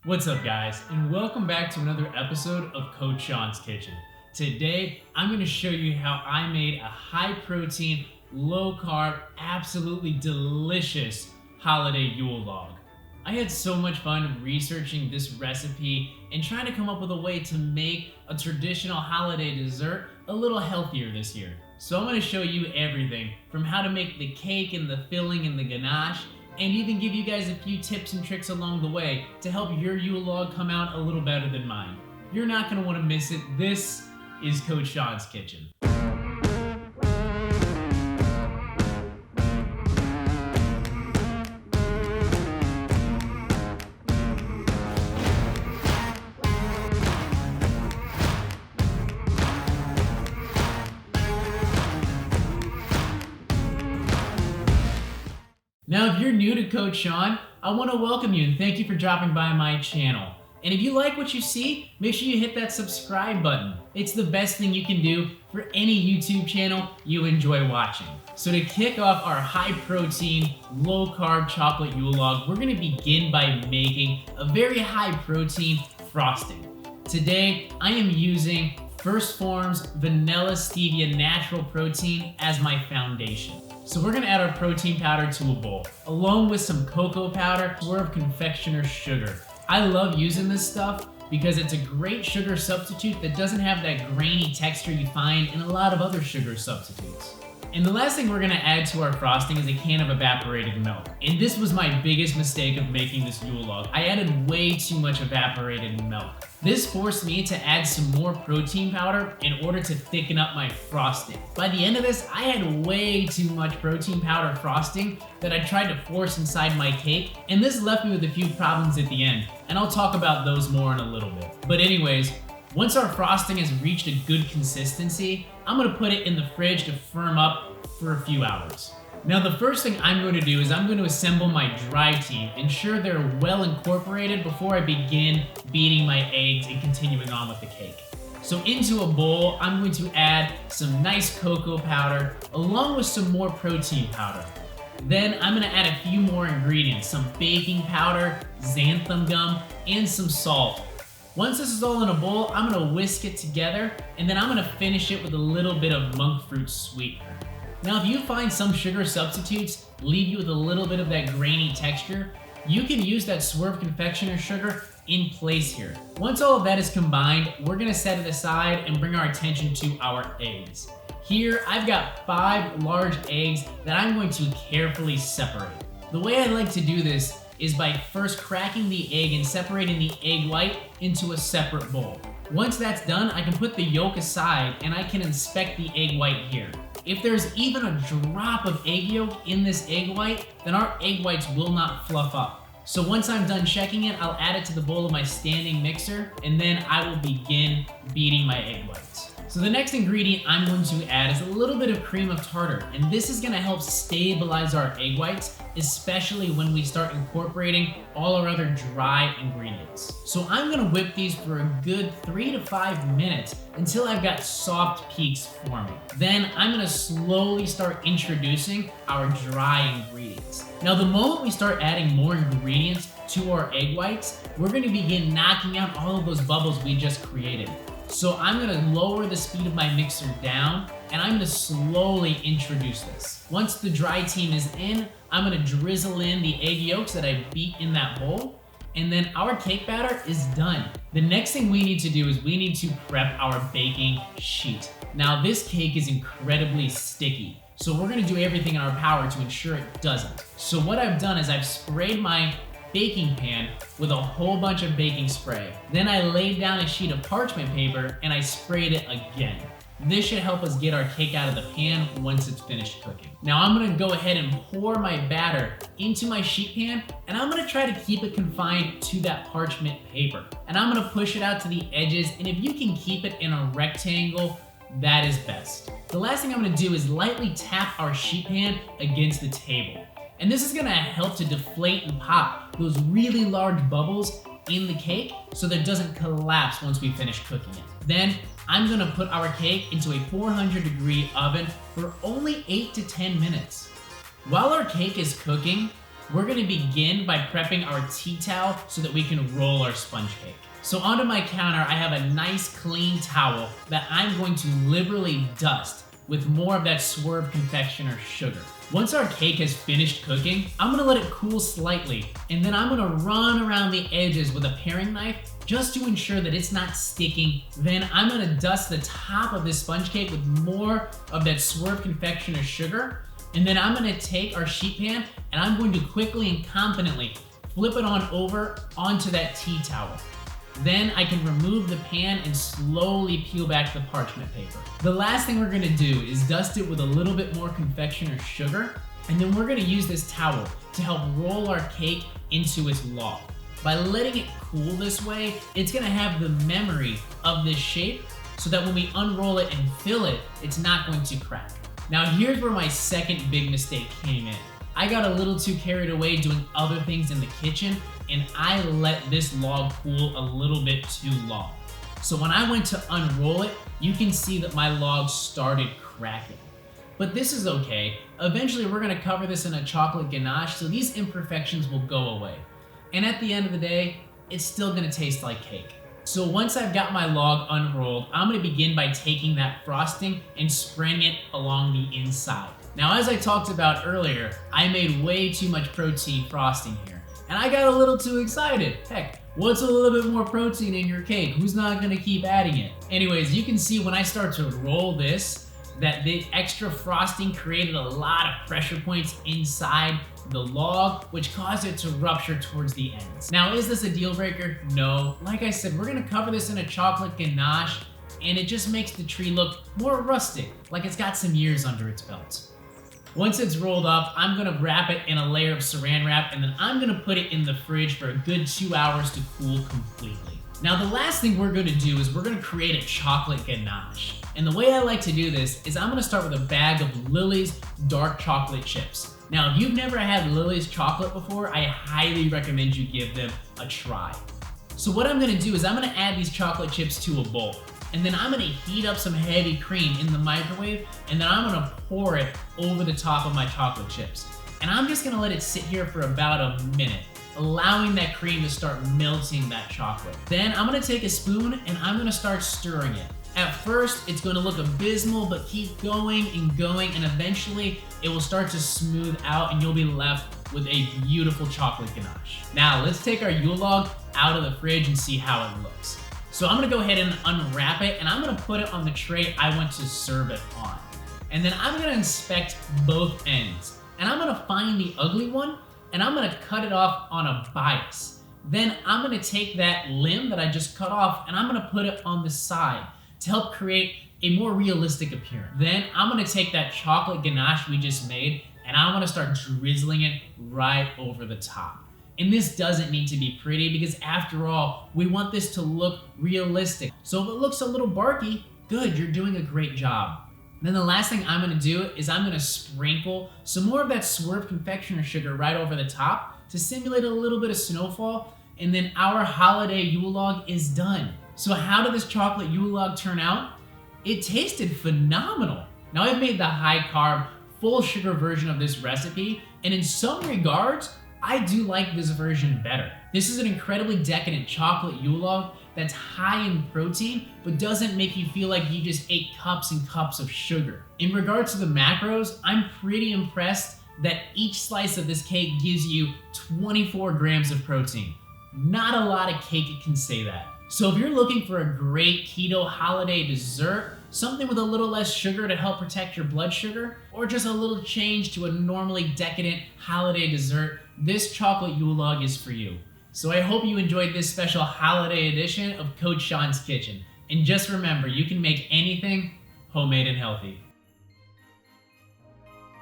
What's up, guys, and welcome back to another episode of Coach Sean's Kitchen. Today, I'm going to show you how I made a high-protein, low-carb, absolutely delicious holiday Yule log. I had so much fun researching this recipe and trying to come up with a way to make a traditional holiday dessert a little healthier this year. So I'm going to show you everything from how to make the cake and the filling and the ganache, and even give you guys a few tips and tricks along the way to help your Yule log come out a little better than mine. You're not going to want to miss it. This is Coach Sean's Kitchen. Now, if you're new to Coach Sean, I want to welcome you and thank you for dropping by my channel. And if you like what you see, make sure you hit that subscribe button. It's the best thing you can do for any YouTube channel you enjoy watching. So to kick off our high protein, low carb chocolate Yule log, we're going to begin by making a very high protein frosting. Today, I am using Phorm's Vanilla Stevia Natural Protein as my foundation. So we're gonna add our protein powder to a bowl, along with some cocoa powder, Swerve Confectioners sugar. I love using this stuff because it's a great sugar substitute that doesn't have that grainy texture you find in a lot of other sugar substitutes. And the last thing we're gonna add to our frosting is a can of evaporated milk. And this was my biggest mistake of making this Yule log. I added way too much evaporated milk. This forced me to add some more protein powder in order to thicken up my frosting. By the end of this, I had way too much protein powder frosting that I tried to force inside my cake, and this left me with a few problems at the end, and I'll talk about those more in a little bit. But anyways, once our frosting has reached a good consistency, I'm gonna put it in the fridge to firm up for a few hours. Now, the first thing I'm going to do is I'm going to assemble my dry tea, ensure they're well incorporated before I begin beating my eggs and continuing on with the cake. So into a bowl, I'm going to add some nice cocoa powder along with some more protein powder. Then I'm going to add a few more ingredients, some baking powder, xanthan gum, and some salt. Once this is all in a bowl, I'm going to whisk it together, and then I'm going to finish it with a little bit of monk fruit sweetener. Now, if you find some sugar substitutes leave you with a little bit of that grainy texture, you can use that Swerve Confectioner sugar in place here. Once all of that is combined, we're gonna set it aside and bring our attention to our eggs. Here, I've got 5 large eggs that I'm going to carefully separate. The way I like to do this is by first cracking the egg and separating the egg white into a separate bowl. Once that's done, I can put the yolk aside and I can inspect the egg white here. If there's even a drop of egg yolk in this egg white, then our egg whites will not fluff up. So once I'm done checking it, I'll add it to the bowl of my standing mixer, and then I will begin beating my egg whites. So the next ingredient I'm going to add is a little bit of cream of tartar, and this is gonna help stabilize our egg whites, especially when we start incorporating all our other dry ingredients. So I'm gonna whip these for a good 3 to 5 minutes until I've got soft peaks forming. Then I'm gonna slowly start introducing our dry ingredients. Now, the moment we start adding more ingredients to our egg whites, we're gonna begin knocking out all of those bubbles we just created. So I'm gonna lower the speed of my mixer down, and I'm gonna slowly introduce this. Once the dry team is in, I'm gonna drizzle in the egg yolks that I beat in that bowl, and then our cake batter is done. The next thing we need to do is we need to prep our baking sheet. Now, this cake is incredibly sticky, so we're gonna do everything in our power to ensure it doesn't. So what I've done is I've sprayed my baking pan with a whole bunch of baking spray. Then I laid down a sheet of parchment paper and I sprayed it again. This should help us get our cake out of the pan once it's finished cooking. Now I'm gonna go ahead and pour my batter into my sheet pan, and I'm gonna try to keep it confined to that parchment paper. And I'm gonna push it out to the edges, and if you can keep it in a rectangle, that is best. The last thing I'm gonna do is lightly tap our sheet pan against the table. And this is gonna help to deflate and pop those really large bubbles in the cake so that it doesn't collapse once we finish cooking it. Then I'm gonna put our cake into a 400-degree oven for only 8 to 10 minutes. While our cake is cooking, we're gonna begin by prepping our tea towel so that we can roll our sponge cake. So onto my counter, I have a nice clean towel that I'm going to liberally dust with more of that Swerve Confectioner sugar. Once our cake has finished cooking, I'm gonna let it cool slightly, and then I'm gonna run around the edges with a paring knife just to ensure that it's not sticking. Then I'm gonna dust the top of this sponge cake with more of that Swerve Confectioner sugar, and then I'm gonna take our sheet pan and I'm going to quickly and confidently flip it on over onto that tea towel. Then I can remove the pan and slowly peel back the parchment paper. The last thing we're gonna do is dust it with a little bit more confectioner sugar, and then we're gonna use this towel to help roll our cake into its log. By letting it cool this way, it's gonna have the memory of this shape so that when we unroll it and fill it, it's not going to crack. Now here's where my second big mistake came in. I got a little too carried away doing other things in the kitchen, and I let this log cool a little bit too long. So when I went to unroll it, you can see that my log started cracking. But this is okay. Eventually we're gonna cover this in a chocolate ganache, so these imperfections will go away. And at the end of the day, it's still gonna taste like cake. So once I've got my log unrolled, I'm gonna begin by taking that frosting and spreading it along the inside. Now, as I talked about earlier, I made way too much protein frosting here, and I got a little too excited. Heck, what's a little bit more protein in your cake? Who's not gonna keep adding it? Anyways, you can see when I start to roll this, that the extra frosting created a lot of pressure points inside the log, which caused it to rupture towards the ends. Now, is this a deal breaker? No. Like I said, we're gonna cover this in a chocolate ganache, and it just makes the tree look more rustic, like it's got some years under its belt. Once it's rolled up, I'm gonna wrap it in a layer of saran wrap, and then I'm gonna put it in the fridge for a good 2 hours to cool completely. Now, the last thing we're gonna do is we're gonna create a chocolate ganache. And the way I like to do this is I'm gonna start with a bag of Lily's dark chocolate chips. Now, if you've never had Lily's chocolate before, I highly recommend you give them a try. So what I'm gonna do is I'm gonna add these chocolate chips to a bowl. And then I'm gonna heat up some heavy cream in the microwave, and then I'm gonna pour it over the top of my chocolate chips. And I'm just gonna let it sit here for about a minute, allowing that cream to start melting that chocolate. Then I'm gonna take a spoon and I'm gonna start stirring it. At first, it's gonna look abysmal, but keep going, and eventually it will start to smooth out and you'll be left with a beautiful chocolate ganache. Now, let's take our Yule log out of the fridge and see how it looks. So I'm gonna go ahead and unwrap it, and I'm gonna put it on the tray I want to serve it on. And then I'm gonna inspect both ends. And I'm gonna find the ugly one, and I'm gonna cut it off on a bias. Then I'm gonna take that limb that I just cut off, and I'm gonna put it on the side to help create a more realistic appearance. Then I'm gonna take that chocolate ganache we just made, and I'm gonna start drizzling it right over the top. And this doesn't need to be pretty, because after all, we want this to look realistic. So if it looks a little barky, good, you're doing a great job. Then the last thing I'm gonna do is I'm gonna sprinkle some more of that Swerve Confectioner sugar right over the top to simulate a little bit of snowfall, and then our holiday Yule log is done. So how did this chocolate Yule log turn out? It tasted phenomenal. Now, I've made the high carb, full sugar version of this recipe, and in some regards, I do like this version better. This is an incredibly decadent chocolate Yule log that's high in protein, but doesn't make you feel like you just ate cups and cups of sugar. In regards to the macros, I'm pretty impressed that each slice of this cake gives you 24 grams of protein. Not a lot of cake can say that. So if you're looking for a great keto holiday dessert, something with a little less sugar to help protect your blood sugar, or just a little change to a normally decadent holiday dessert, this chocolate Yule log is for you. So I hope you enjoyed this special holiday edition of Coach Sean's Kitchen. And just remember, you can make anything homemade and healthy.